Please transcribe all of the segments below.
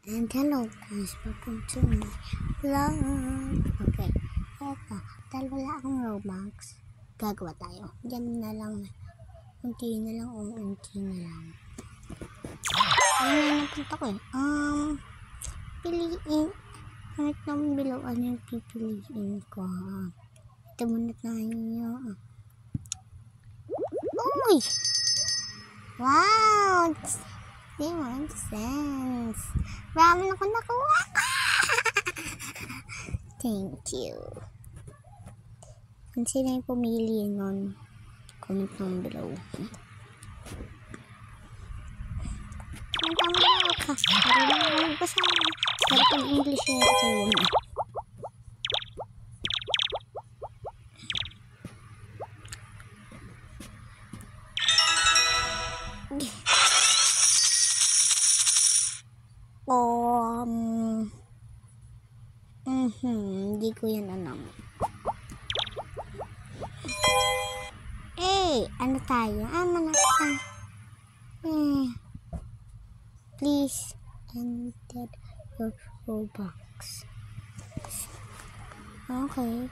And hello guys, welcome to my vlog. Okay, eto, dahil wala akong Robux, gagawa tayo. Yan na lang, unti na lang. Ayun na napunta ko eh. Piliin, comment naman below ano yung pipiliin ko. Ito muna tayo. Uy! Wow! They want sense. Marami na ko nakuha. Thank you. Kung sino yung pumili nun, comment naman below. Comment naman below kasi para magbasa. Pero pag English share kayo na. Hindi ko yan alam. Ano tayo? Manaka. Please enter your Robux. Okay.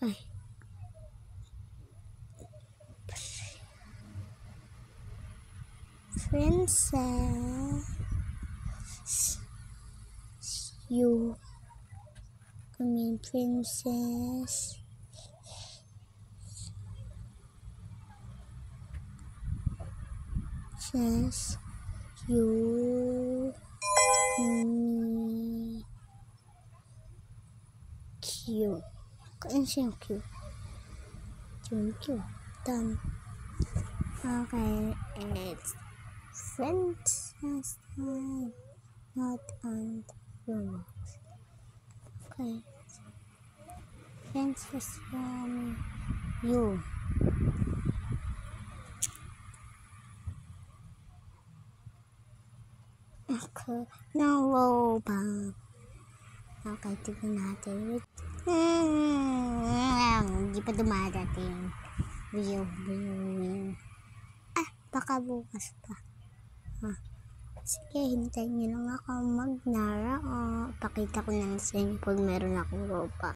Ay. Princess, princess. Says you me cute. Ano siyang cute? Cute. Done. Okay, it's princess time, not on Roblox. Okay. Princess you. Okay. No Roblox. Okay, tignan natin. Hindi pa dumadating. Real. Baka bukas pa. Sige, hintayin nyo lang ako magnara. Pakita ko lang sa inyo pag meron akong ropa.